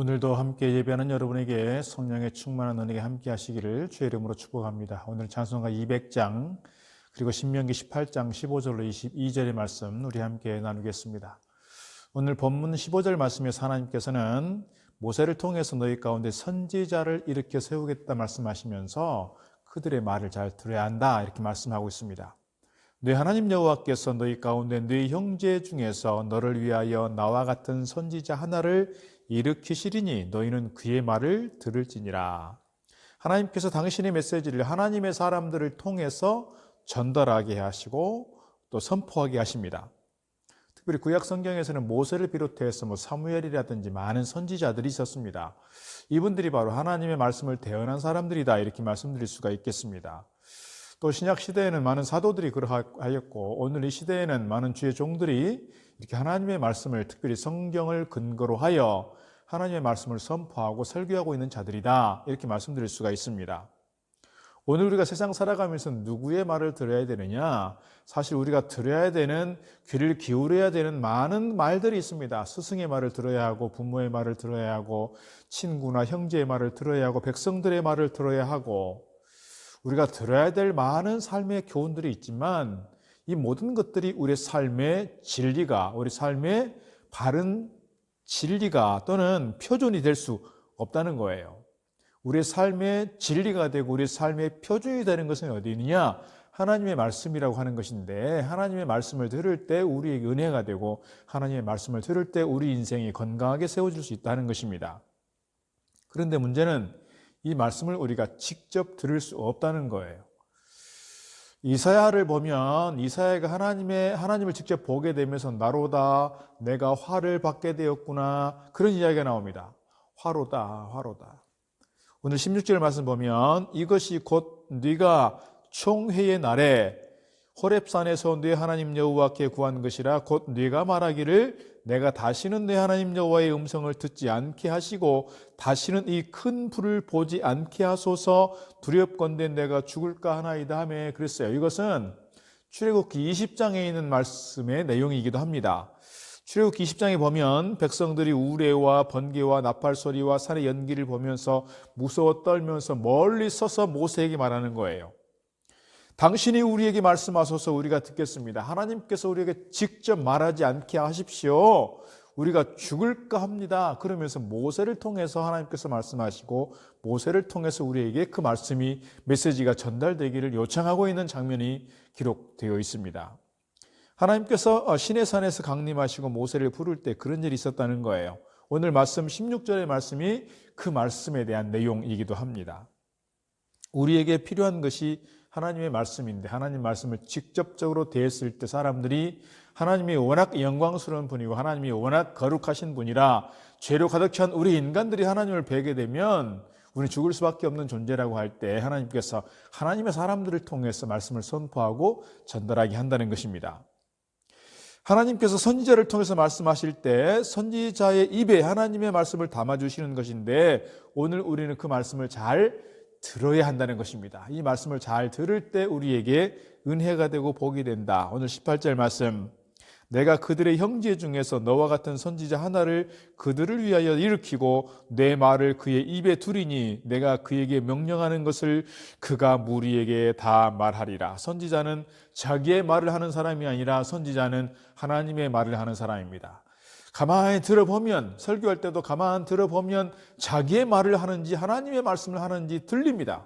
오늘도 함께 예배하는 여러분에게 성령의 충만한 은혜가 함께 하시기를 주의 이름으로 축복합니다. 오늘 찬송가 200장 그리고 신명기 18장 15절로 22절의 말씀 우리 함께 나누겠습니다. 오늘 본문 15절 말씀에서 하나님께서는 모세를 통해서 너희 가운데 선지자를 일으켜 세우겠다 말씀하시면서 그들의 말을 잘 들어야 한다 이렇게 말씀하고 있습니다. 네 하나님 여호와께서 너희 가운데 네 형제 중에서 너를 위하여 나와 같은 선지자 하나를 일으키시리니 너희는 그의 말을 들을지니라. 하나님께서 당신의 메시지를 하나님의 사람들을 통해서 전달하게 하시고 또 선포하게 하십니다. 특별히 구약 성경에서는 모세를 비롯해서 사무엘이라든지 많은 선지자들이 있었습니다. 이분들이 바로 하나님의 말씀을 대언한 사람들이다 이렇게 말씀드릴 수가 있겠습니다. 또 신약 시대에는 많은 사도들이 그러하였고 오늘 이 시대에는 많은 주의 종들이 이렇게 하나님의 말씀을 특별히 성경을 근거로 하여 하나님의 말씀을 선포하고 설교하고 있는 자들이다 이렇게 말씀드릴 수가 있습니다. 오늘 우리가 세상 살아가면서 누구의 말을 들어야 되느냐? 사실 우리가 들어야 되는, 귀를 기울여야 되는 많은 말들이 있습니다. 스승의 말을 들어야 하고 부모의 말을 들어야 하고 친구나 형제의 말을 들어야 하고 백성들의 말을 들어야 하고 우리가 들어야 될 많은 삶의 교훈들이 있지만 이 모든 것들이 우리의 삶의 진리가, 우리 삶의 바른 진리가 또는 표준이 될 수 없다는 거예요. 우리의 삶의 진리가 되고 우리의 삶의 표준이 되는 것은 어디 있느냐? 하나님의 말씀이라고 하는 것인데 하나님의 말씀을 들을 때 우리에게 은혜가 되고 하나님의 말씀을 들을 때 우리 인생이 건강하게 세워질 수 있다는 것입니다. 그런데 문제는 이 말씀을 우리가 직접 들을 수 없다는 거예요. 이사야를 보면 이사야가 하나님을 직접 보게 되면서 나로다 내가 화를 받게 되었구나 그런 이야기가 나옵니다. 화로다. 오늘 16절 말씀 보면 이것이 곧 네가 총회의 날에 호렙산에서 네 하나님 여호와께 구한 것이라 곧 네가 말하기를 내가 다시는 내 하나님 여호와의 음성을 듣지 않게 하시고 다시는 이 큰 불을 보지 않게 하소서 두렵건대 내가 죽을까 하나이다 하며 그랬어요. 이것은 출애굽기 20장에 있는 말씀의 내용이기도 합니다. 출애굽기 20장에 보면 백성들이 우레와 번개와 나팔 소리와 산의 연기를 보면서 무서워 떨면서 멀리 서서 모세에게 말하는 거예요. 당신이 우리에게 말씀하소서 우리가 듣겠습니다. 하나님께서 우리에게 직접 말하지 않게 하십시오. 우리가 죽을까 합니다. 그러면서 모세를 통해서 하나님께서 말씀하시고 모세를 통해서 우리에게 그 말씀이 메시지가 전달되기를 요청하고 있는 장면이 기록되어 있습니다. 하나님께서 시내산에서 강림하시고 모세를 부를 때 그런 일이 있었다는 거예요. 오늘 말씀 16절의 말씀이 그 말씀에 대한 내용이기도 합니다. 우리에게 필요한 것이 하나님의 말씀인데 하나님 말씀을 직접적으로 대했을 때 사람들이 하나님이 워낙 영광스러운 분이고 하나님이 워낙 거룩하신 분이라 죄로 가득 찬 우리 인간들이 하나님을 뵈게 되면 우리는 죽을 수밖에 없는 존재라고 할 때 하나님께서 하나님의 사람들을 통해서 말씀을 선포하고 전달하게 한다는 것입니다. 하나님께서 선지자를 통해서 말씀하실 때 선지자의 입에 하나님의 말씀을 담아주시는 것인데 오늘 우리는 그 말씀을 잘 들어야 한다는 것입니다. 이 말씀을 잘 들을 때 우리에게 은혜가 되고 복이 된다. 오늘 18절 말씀 내가 그들의 형제 중에서 너와 같은 선지자 하나를 그들을 위하여 일으키고 내 말을 그의 입에 두리니 내가 그에게 명령하는 것을 그가 무리에게 다 말하리라. 선지자는 자기의 말을 하는 사람이 아니라 선지자는 하나님의 말을 하는 사람입니다. 가만히 들어보면 설교할 때도 가만히 들어보면 자기의 말을 하는지 하나님의 말씀을 하는지 들립니다.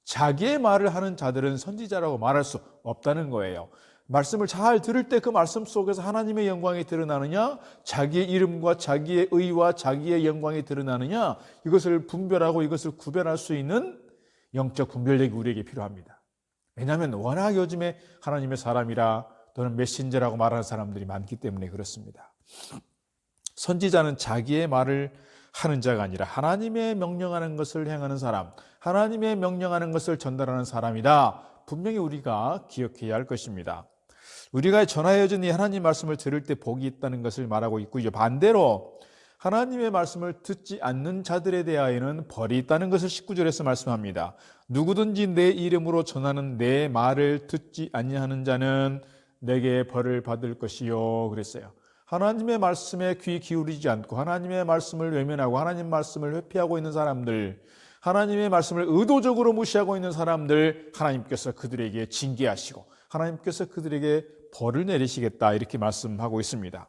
자기의 말을 하는 자들은 선지자라고 말할 수 없다는 거예요. 말씀을 잘 들을 때 그 말씀 속에서 하나님의 영광이 드러나느냐 자기의 이름과 자기의 의와 자기의 영광이 드러나느냐 이것을 분별하고 이것을 구별할 수 있는 영적 분별력이 우리에게 필요합니다. 왜냐하면 워낙 요즘에 하나님의 사람이라 또는 메신저라고 말하는 사람들이 많기 때문에 그렇습니다. 선지자는 자기의 말을 하는 자가 아니라 하나님의 명령하는 것을 행하는 사람, 하나님의 명령하는 것을 전달하는 사람이다. 분명히 우리가 기억해야 할 것입니다. 우리가 전하여 준 이 하나님 말씀을 들을 때 복이 있다는 것을 말하고 있고 이제 반대로 하나님의 말씀을 듣지 않는 자들에 대하여는 벌이 있다는 것을 19절에서 말씀합니다. 누구든지 내 이름으로 전하는 내 말을 듣지 아니하는 자는 내게 벌을 받을 것이요 그랬어요. 하나님의 말씀에 귀 기울이지 않고 하나님의 말씀을 외면하고 하나님 말씀을 회피하고 있는 사람들, 하나님의 말씀을 의도적으로 무시하고 있는 사람들, 하나님께서 그들에게 징계하시고 하나님께서 그들에게 벌을 내리시겠다, 이렇게 말씀하고 있습니다.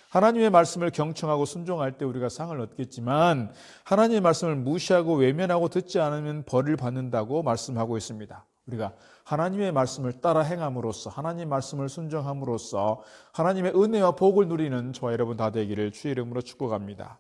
하나님의 말씀을 경청하고 순종할 때 우리가 상을 얻겠지만 하나님의 말씀을 무시하고 외면하고 듣지 않으면 벌을 받는다고 말씀하고 있습니다. 우리가 하나님의 말씀을 따라 행함으로써, 하나님의 말씀을 순종함으로써 하나님의 은혜와 복을 누리는 저와 여러분 다 되기를 주의 이름으로 축복합니다.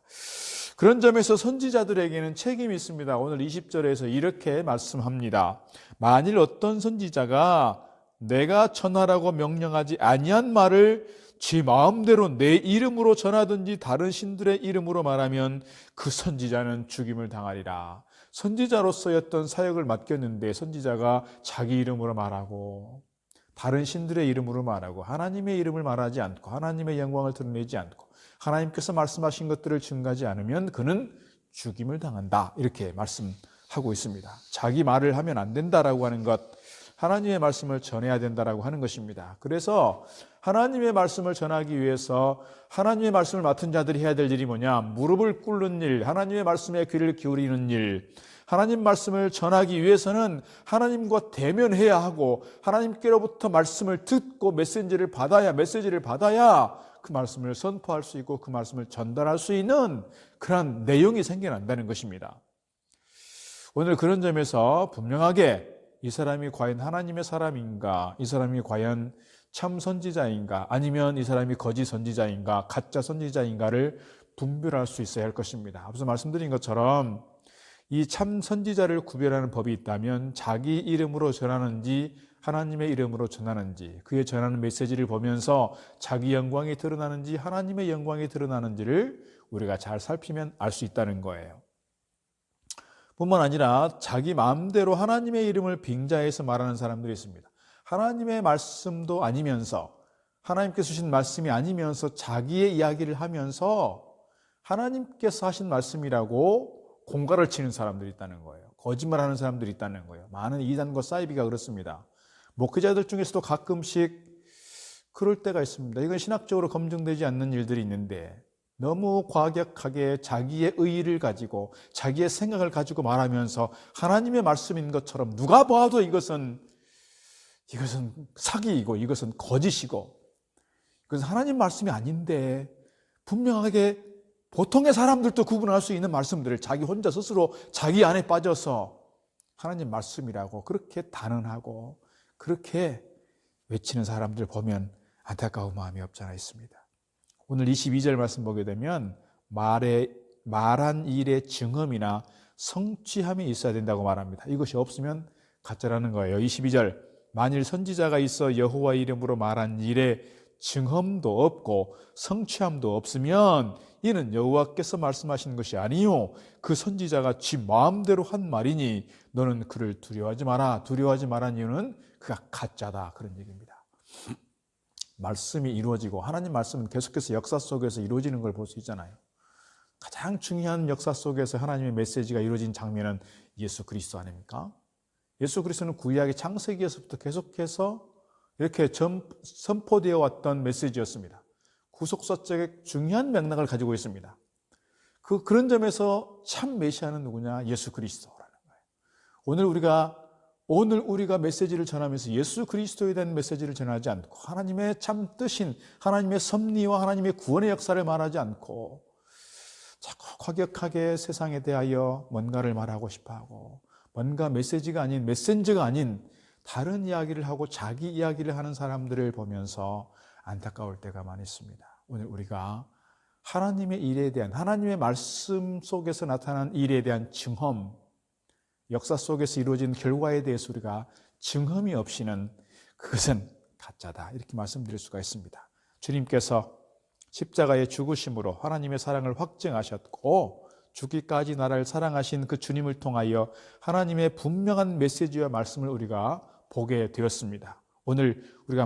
그런 점에서 선지자들에게는 책임이 있습니다. 오늘 20절에서 이렇게 말씀합니다. 만일 어떤 선지자가 내가 전하라고 명령하지 아니한 말을 지 마음대로 내 이름으로 전하든지 다른 신들의 이름으로 말하면 그 선지자는 죽임을 당하리라. 선지자로서의 어떤 사역을 맡겼는데 선지자가 자기 이름으로 말하고 다른 신들의 이름으로 말하고 하나님의 이름을 말하지 않고 하나님의 영광을 드러내지 않고 하나님께서 말씀하신 것들을 증가하지 않으면 그는 죽임을 당한다, 이렇게 말씀하고 있습니다. 자기 말을 하면 안 된다라고 하는 것, 하나님의 말씀을 전해야 된다라고 하는 것입니다. 그래서 하나님의 말씀을 전하기 위해서 하나님의 말씀을 맡은 자들이 해야 될 일이 뭐냐? 무릎을 꿇는 일, 하나님의 말씀에 귀를 기울이는 일. 하나님 말씀을 전하기 위해서는 하나님과 대면해야 하고 하나님께로부터 말씀을 듣고 메시지를 받아야 그 말씀을 선포할 수 있고 그 말씀을 전달할 수 있는 그런 내용이 생겨난다는 것입니다. 오늘 그런 점에서 분명하게 이 사람이 과연 하나님의 사람인가, 이 사람이 과연 참 선지자인가, 아니면 이 사람이 거짓 선지자인가, 가짜 선지자인가를 분별할 수 있어야 할 것입니다. 앞서 말씀드린 것처럼 이 참 선지자를 구별하는 법이 있다면 자기 이름으로 전하는지 하나님의 이름으로 전하는지, 그의 전하는 메시지를 보면서 자기 영광이 드러나는지 하나님의 영광이 드러나는지를 우리가 잘 살피면 알 수 있다는 거예요. 뿐만 아니라 자기 마음대로 하나님의 이름을 빙자해서 말하는 사람들이 있습니다. 하나님의 말씀도 아니면서, 하나님께서 주신 말씀이 아니면서 자기의 이야기를 하면서 하나님께서 하신 말씀이라고 공갈을 치는 사람들이 있다는 거예요. 거짓말하는 사람들이 있다는 거예요. 많은 이단과 사이비가 그렇습니다. 목회자들 중에서도 가끔씩 그럴 때가 있습니다. 이건 신학적으로 검증되지 않는 일들이 있는데 너무 과격하게 자기의 의의를 가지고 자기의 생각을 가지고 말하면서 하나님의 말씀인 것처럼 누가 봐도 이것은 사기이고 이것은 거짓이고 이것은 하나님 말씀이 아닌데 분명하게 보통의 사람들도 구분할 수 있는 말씀들을 자기 혼자 스스로 자기 안에 빠져서 하나님 말씀이라고 그렇게 단언하고 그렇게 외치는 사람들 보면 안타까운 마음이 없지 않아 있습니다. 오늘 22절 말씀 보게 되면 말한 일의 증언이나 성취함이 있어야 된다고 말합니다. 이것이 없으면 가짜라는 거예요. 22절, 만일 선지자가 있어 여호와 이름으로 말한 일에 증언도 없고 성취함도 없으면 이는 여호와께서 말씀하신 것이 아니요 그 선지자가 지 마음대로 한 말이니 너는 그를 두려워하지 마라. 두려워하지 말라는 이유는 그가 가짜다, 그런 얘기입니다. 말씀이 이루어지고 하나님 말씀은 계속해서 역사 속에서 이루어지는 걸 볼 수 있잖아요. 가장 중요한 역사 속에서 하나님의 메시지가 이루어진 장면은 예수 그리스도 아닙니까? 예수 그리스도는 구약의 창세기에서부터 계속해서 이렇게 선포되어 왔던 메시지였습니다. 구속사적의 중요한 맥락을 가지고 있습니다. 그런 점에서 참 메시아는 누구냐? 예수 그리스도라는 거예요. 오늘 우리가 메시지를 전하면서 예수 그리스도에 대한 메시지를 전하지 않고 하나님의 참 뜻인 하나님의 섭리와 하나님의 구원의 역사를 말하지 않고 자꾸 과격하게 세상에 대하여 뭔가를 말하고 싶어하고 뭔가 메시지가 아닌 메신저가 아닌 다른 이야기를 하고 자기 이야기를 하는 사람들을 보면서 안타까울 때가 많이 있습니다. 오늘 우리가 하나님의 일에 대한, 하나님의 말씀 속에서 나타난 일에 대한 증언, 역사 속에서 이루어진 결과에 대해서 우리가 증언이 없이는 그것은 가짜다, 이렇게 말씀드릴 수가 있습니다. 주님께서 십자가의 죽으심으로 하나님의 사랑을 확증하셨고 죽기까지 나를 사랑하신 그 주님을 통하여 하나님의 분명한 메시지와 말씀을 우리가 보게 되었습니다. 오늘 우리가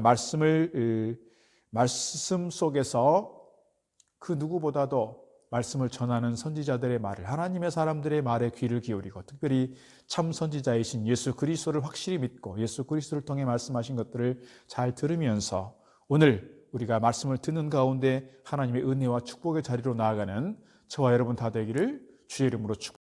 말씀 속에서 그 누구보다도 말씀을 전하는 선지자들의 말을, 하나님의 사람들의 말에 귀를 기울이고 특별히 참 선지자이신 예수 그리스도를 확실히 믿고 예수 그리스도를 통해 말씀하신 것들을 잘 들으면서 오늘 우리가 말씀을 듣는 가운데 하나님의 은혜와 축복의 자리로 나아가는 저와 여러분 다 되기를 주의 이름으로 축복합니다.